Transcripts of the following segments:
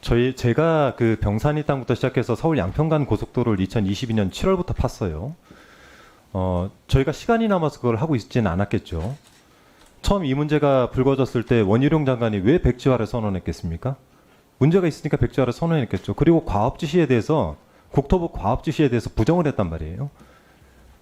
제가 그 병산이 땅부터 시작해서 서울 양평간 고속도로를 2022년 7월부터 팠어요. 저희가 시간이 남아서 그걸 하고 있지는 않았겠죠. 처음 이 문제가 불거졌을 때 원희룡 장관이 왜 백지화를 선언했겠습니까? 문제가 있으니까 백지화를 선언했겠죠. 그리고 과업 지시에 대해서 국토부 과업 지시에 대해서 부정을 했단 말이에요.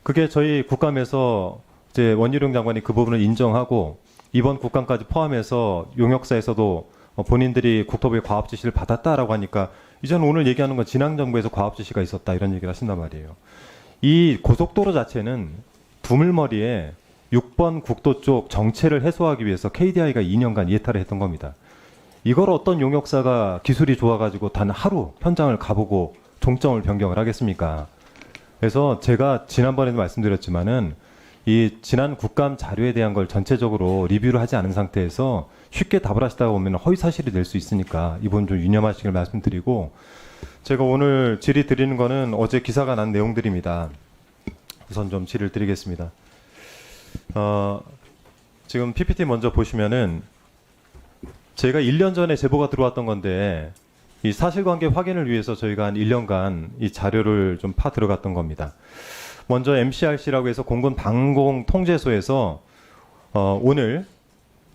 그게 저희 국감에서 이제 원희룡 장관이 그 부분을 인정하고 이번 국감까지 포함해서 용역사에서도 본인들이 국토부의 과업 지시를 받았다라고 하니까 이제는 오늘 얘기하는 건 지난 정부에서 과업 지시가 있었다 이런 얘기를 하신단 말이에요. 이 고속도로 자체는 두물머리에 6번 국도 쪽 정체를 해소하기 위해서 KDI가 2년간 이해탈을 했던 겁니다. 이걸 어떤 용역사가 기술이 좋아가지고 단 하루 현장을 가보고 종점을 변경을 하겠습니까? 그래서 제가 지난번에도 말씀드렸지만은 이 지난 국감 자료에 대한 걸 전체적으로 리뷰를 하지 않은 상태에서 쉽게 답을 하시다가 보면 허위 사실이 될 수 있으니까 이번 좀 유념하시길 말씀드리고, 제가 오늘 질의 드리는 거는 어제 기사가 난 내용들입니다. 우선 좀 질의를 드리겠습니다. 지금 PPT 먼저 보시면은 제가 1년 전에 제보가 들어왔던 건데 이 사실관계 확인을 위해서 저희가 한 1년간 이 자료를 좀 파 들어갔던 겁니다. 먼저 MCRC라고 해서 공군 방공통제소에서 오늘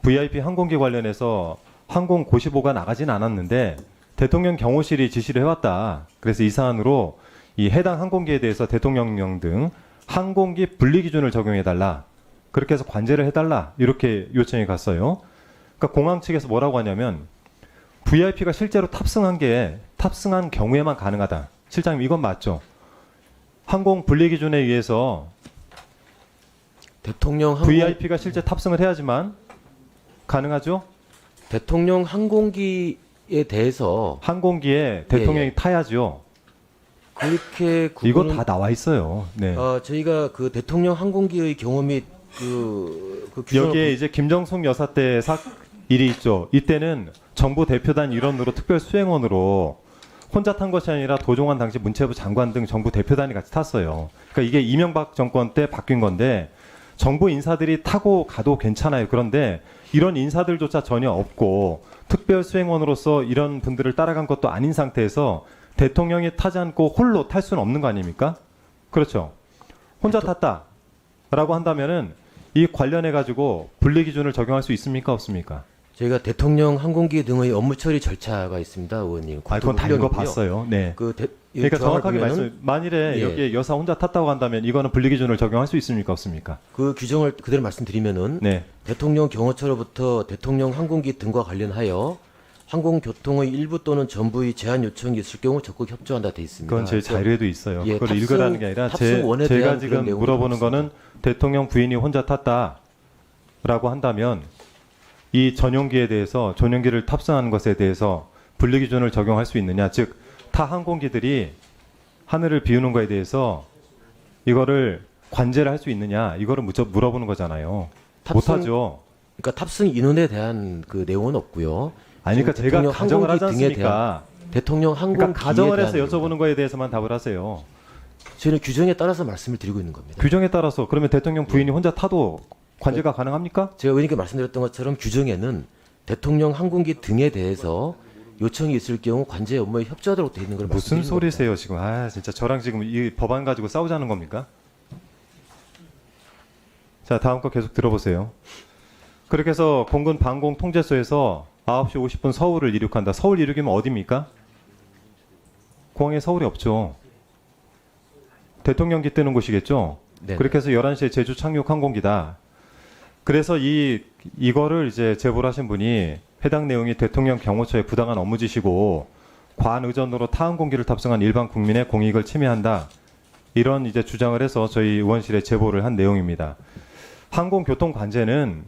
VIP 항공기 관련해서 항공 고시보가 나가진 않았는데 대통령 경호실이 지시를 해왔다. 그래서 이 사안으로 이 해당 항공기에 대해서 대통령령 등 항공기 분리 기준을 적용해달라. 그렇게 해서 관제를 해달라. 이렇게 요청이 갔어요. 그러니까 공항 측에서 뭐라고 하냐면 VIP가 실제로 탑승한 경우에만 가능하다. 실장님 이건 맞죠? 항공 분리 기준에 의해서 VIP가 실제 탑승을 해야지만 가능하죠? 대통령 항공기에 대해서 항공기에 대통령이 타야죠. 그렇게 이거 다 나와 있어요. 네. 저희가 그 대통령 항공기의 경우 및 그 규정을 여기에 이제 김정숙 여사 때 일이 있죠. 이때는 정부 대표단 일원으로 특별 수행원으로 혼자 탄 것이 아니라 도종환 당시 문체부 장관 등 정부 대표단이 같이 탔어요. 그러니까 이게 이명박 정권 때 바뀐 건데 정부 인사들이 타고 가도 괜찮아요. 그런데 이런 인사들조차 전혀 없고 특별 수행원으로서 이런 분들을 따라간 것도 아닌 상태에서 대통령이 타지 않고 홀로 탈 수는 없는 거 아닙니까? 그렇죠. 혼자 탔다라고 한다면은 이 관련해 가지고 분리 기준을 적용할 수 있습니까? 없습니까? 저희가 대통령 항공기 등의 업무 처리 절차가 있습니다, 의원님. 그건 다 읽어봤어요. 네. 그러니까 정확하게 말씀. 만일에 여기에 여사 혼자 탔다고 한다면 이거는 분리 기준을 적용할 수 있습니까? 없습니까? 그 규정을 그대로 말씀드리면은 네. 대통령 경호처로부터 대통령 항공기 등과 관련하여 항공교통의 일부 또는 전부의 제한 요청이 있을 경우 적극 협조한다 돼 있습니다. 그건 제 자료에도 있어요. 예, 그걸 읽으라는 게 아니라 제가 지금 물어보는 거는 대통령 부인이 혼자 탔다라고 한다면 이 전용기에 대해서 전용기를 탑승하는 것에 대해서 분리 기준을 적용할 수 있느냐, 즉 타 항공기들이 하늘을 비우는 거에 대해서 이거를 관제를 할 수 있느냐, 이거를 물어보는 거잖아요. 못하죠. 그러니까 탑승 인원에 대한 그 내용은 없고요. 아니, 그러니까 제가 가정을 하지 않습니까? 대통령 항공기에 그러니까 가정을 해서 대한 여쭤보는 거에 대해서만 답을 하세요. 저희는 규정에 따라서 말씀을 드리고 있는 겁니다. 규정에 따라서 그러면 대통령 부인이 혼자 타도 관제가 가능합니까? 제가 의원님께 말씀드렸던 것처럼 규정에는 대통령 항공기 등에 대해서 요청이 있을 경우 관제 업무에 협조하도록 되어 있는 걸 무슨 말씀드리는 소리세요 겁니다. 지금? 진짜 저랑 지금 이 법안 가지고 싸우자는 겁니까? 자, 다음 거 계속 들어보세요. 그렇게 해서 공군 방공통제소에서 9시 50분 서울을 이륙한다. 서울 이륙이면 어디입니까? 공항에 서울이 없죠. 대통령기 뜨는 곳이겠죠. 네. 그렇게 해서 11시에 제주 착륙 항공기다. 그래서 이거를 이제 제보를 하신 분이 해당 내용이 대통령 경호처의 부당한 업무 지시고 과한 의전으로 타 항공기를 탑승한 일반 국민의 공익을 침해한다. 이런 이제 주장을 해서 저희 의원실에 제보를 한 내용입니다. 항공교통 관제는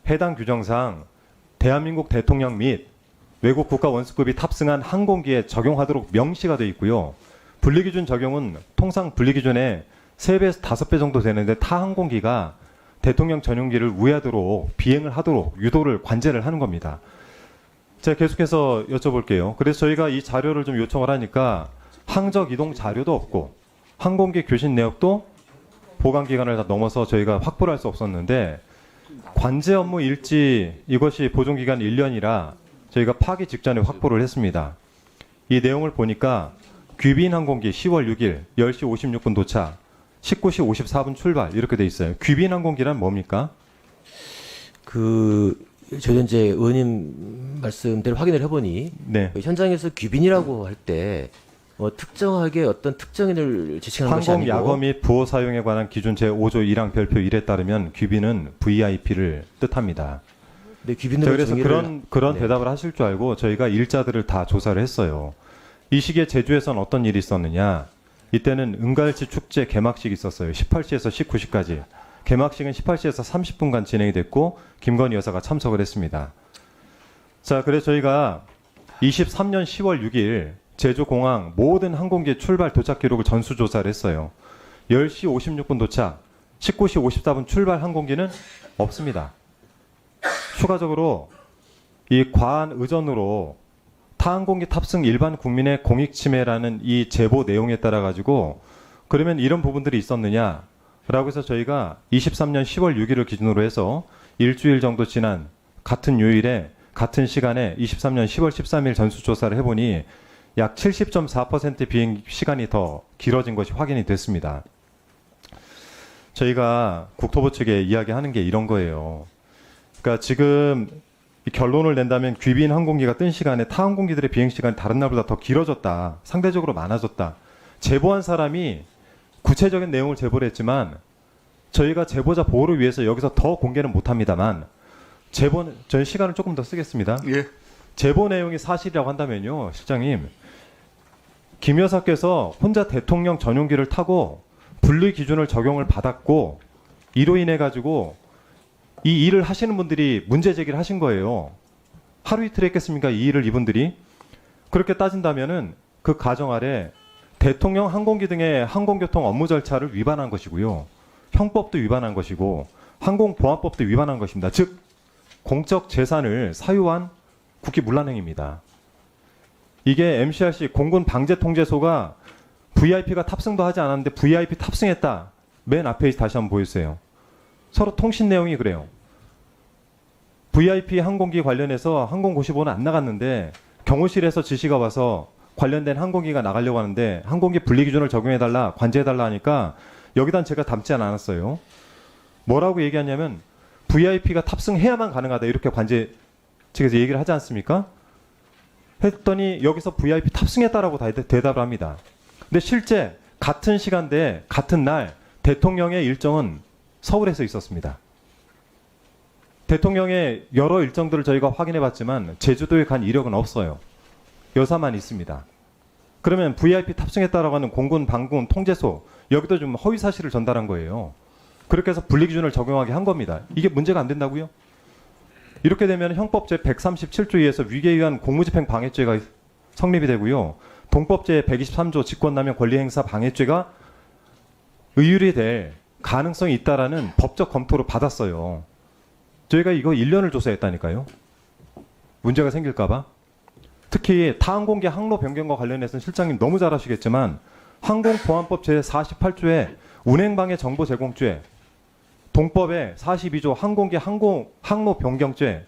해당 규정상 대한민국 대통령 및 외국 국가 원수급이 탑승한 항공기에 적용하도록 명시가 되어 있고요. 분리기준 적용은 통상 분리기준의 3배에서 5배 정도 되는데 타 항공기가 대통령 전용기를 우회하도록 비행을 하도록 유도를 관제를 하는 겁니다. 제가 계속해서 여쭤볼게요. 그래서 저희가 이 자료를 좀 요청을 하니까 항적 이동 자료도 없고 항공기 교신 내역도 보관 기간을 다 넘어서 저희가 확보를 할 수 없었는데 관제 업무 일지 이것이 보존 기간 1년이라 저희가 파기 직전에 확보를 했습니다. 이 내용을 보니까 귀빈 항공기 10월 6일 10시 56분 도착, 19시 54분 출발 이렇게 돼 있어요. 귀빈 항공기란 뭡니까? 저희 이제 의원님 말씀대로 확인을 해보니 네. 그 현장에서 귀빈이라고 할 때 특정하게 어떤 특정인을 지칭하는 것이 항공 아니고 야거 및 부호 사용에 관한 기준 제5조 1항 별표 1에 따르면 귀빈은 VIP를 뜻합니다. 네, 자, 귀빈으로 그래서 정의를 그런 네. 대답을 하실 줄 알고 저희가 일자들을 다 조사를 했어요. 이 시기에 제주에선 어떤 일이 있었느냐? 이때는 은갈치 축제 개막식이 있었어요. 18시에서 19시까지. 개막식은 18시에서 30분간 진행이 됐고 김건희 여사가 참석을 했습니다. 자, 그래서 저희가 23년 10월 6일 제주공항 모든 항공기 출발 도착 기록을 전수조사를 했어요. 10시 56분 도착, 19시 54분 출발 항공기는 없습니다. 추가적으로 이 과한 의전으로 타 항공기 탑승 일반 국민의 공익 침해라는 이 제보 내용에 따라 가지고 그러면 이런 부분들이 있었느냐라고 해서 저희가 23년 10월 6일을 기준으로 해서 일주일 정도 지난 같은 요일에 같은 시간에 23년 10월 13일 전수조사를 해보니 약 70.4% 비행 시간이 더 길어진 것이 확인이 됐습니다. 저희가 국토부 측에 이야기하는 게 이런 거예요. 그러니까 지금 이 결론을 낸다면 귀빈 항공기가 뜬 시간에 타 항공기들의 비행 시간이 다른 날보다 더 길어졌다. 상대적으로 많아졌다. 제보한 사람이 구체적인 내용을 제보를 했지만 저희가 제보자 보호를 위해서 여기서 더 공개는 못합니다만 저희 시간을 조금 더 쓰겠습니다. 예. 제보 내용이 사실이라고 한다면요, 실장님, 김 여사께서 혼자 대통령 전용기를 타고 분리 기준을 적용을 받았고 이로 인해 가지고 이 일을 하시는 분들이 문제 제기를 하신 거예요. 하루 이틀 했겠습니까? 이 일을 이분들이. 그렇게 따진다면은 그 가정 아래 대통령 항공기 등의 항공교통 업무 절차를 위반한 것이고요. 형법도 위반한 것이고 항공보안법도 위반한 것입니다. 즉 공적 재산을 사유한 국기 문란행위입니다. 이게 MCRC 공군 방재통제소가 VIP가 탑승도 하지 않았는데 VIP 탑승했다. 맨 앞에 다시 한번 보여주세요. 서로 통신 내용이 그래요. VIP 항공기 관련해서 항공고시보는 안 나갔는데 경호실에서 지시가 와서 관련된 항공기가 나가려고 하는데 항공기 분리기준을 적용해달라, 관제해달라 하니까 여기단 제가 담지 않았어요. 뭐라고 얘기하냐면 VIP가 탑승해야만 가능하다 이렇게 관제 측에서 얘기를 하지 않습니까? 했더니 여기서 VIP 탑승했다라고 대답을 합니다. 근데 실제 같은 시간대에 같은 날 대통령의 일정은 서울에서 있었습니다. 대통령의 여러 일정들을 저희가 확인해 봤지만 제주도에 간 이력은 없어요. 여사만 있습니다. 그러면 VIP 탑승했다라고 하는 공군 방군 통제소 여기도 좀 허위 사실을 전달한 거예요. 그렇게 해서 분리기준을 적용하게 한 겁니다. 이게 문제가 안 된다고요? 이렇게 되면 형법 제137조에 의해서 위계에 의한 공무집행 방해죄가 성립이 되고요. 동법 제123조 직권남용 권리행사 방해죄가 의율이 될 가능성이 있다라는 법적 검토를 받았어요. 저희가 이거 1년을 조사했다니까요. 문제가 생길까봐. 특히 타항공기 항로 변경과 관련해서는 실장님 너무 잘 아시겠지만 항공보안법 제48조에 운행방해 정보 제공죄, 동법의 42조 항공기 항로 변경죄,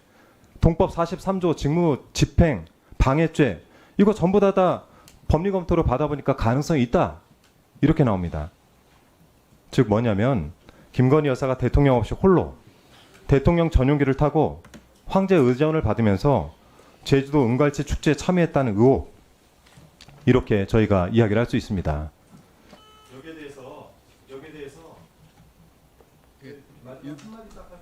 동법 43조 직무 집행 방해죄 이거 전부 다 법리 검토를 받아보니까 가능성이 있다 이렇게 나옵니다. 즉 뭐냐면 김건희 여사가 대통령 없이 홀로 대통령 전용기를 타고 황제 의전을 받으면서 제주도 은갈치 축제에 참여했다는 의혹 이렇게 저희가 이야기를 할 수 있습니다. 여기에 대해서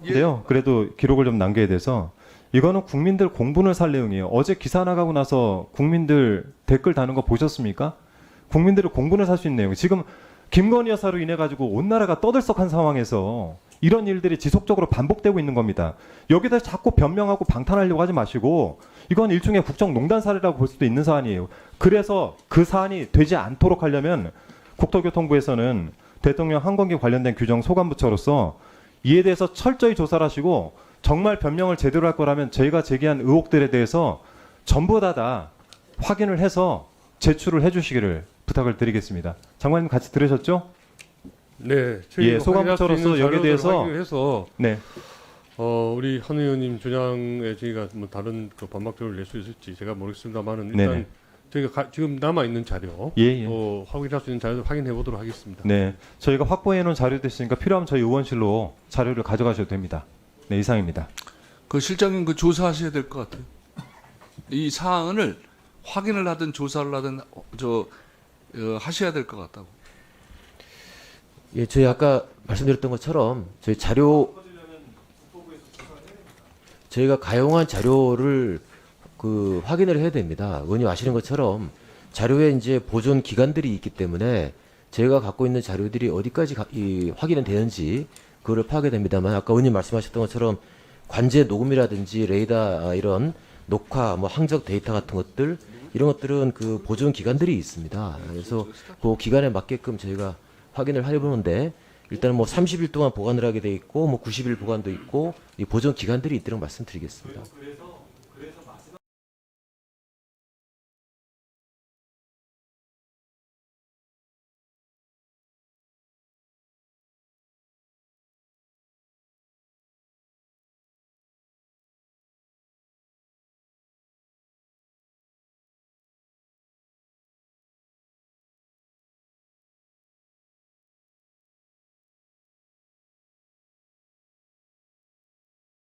인데요. 그래도 기록을 좀 남겨야 돼서 이거는 국민들 공분을 살 내용이에요. 어제 기사 나가고 나서 국민들 댓글 다는 거 보셨습니까? 국민들을 공분을 살 수 있는 내용. 지금 김건희 여사로 인해 가지고 온 나라가 떠들썩한 상황에서 이런 일들이 지속적으로 반복되고 있는 겁니다. 여기다 자꾸 변명하고 방탄하려고 하지 마시고 이건 일종의 국정농단 사례라고 볼 수도 있는 사안이에요. 그래서 그 사안이 되지 않도록 하려면 국토교통부에서는 대통령 항공기 관련된 규정 소관부처로서 이에 대해서 철저히 조사를 하시고 정말 변명을 제대로 할 거라면 저희가 제기한 의혹들에 대해서 전부 다 확인을 해서 제출을 해주시기를 부탁을 드리겠습니다. 장관님 같이 들으셨죠? 네, 예, 소관부처로서 여기에 대해서 해서 네, 우리 한 의원님 주장에 저희가 뭐 다른 그 반박들을 낼 수 있을지 제가 모르겠습니다만은 네네. 일단 저희가 지금 남아 있는 자료, 예, 예. 확인할 수 있는 자료를 확인해 보도록 하겠습니다. 네, 저희가 확보해 놓은 자료도 있으니까 필요하면 저희 의원실로 자료를 가져가셔도 됩니다. 네, 이상입니다. 그 실장님 그 조사하셔야 될 것 같아요. 이 사안을 확인을 하든 조사를 하든 하셔야 될 것 같다고. 예, 저희 아까 말씀드렸던 것처럼 저희 저희가 가용한 자료를 확인을 해야 됩니다. 의원님 아시는 것처럼 자료에 이제 보존 기간들이 있기 때문에 저희가 갖고 있는 자료들이 어디까지 확인이 되는지 그거를 파악해야 됩니다만 아까 의원님 말씀하셨던 것처럼 관제 녹음이라든지 레이더 이런 녹화, 뭐 항적 데이터 같은 것들 이런 것들은 그 보존 기간들이 있습니다. 그래서 그 기간에 맞게끔 저희가 확인을 해보는데 일단 뭐 30일 동안 보관을 하게 돼 있고 뭐 90일 보관도 있고 이 보존 기간들이 있도록 말씀드리겠습니다. 그래서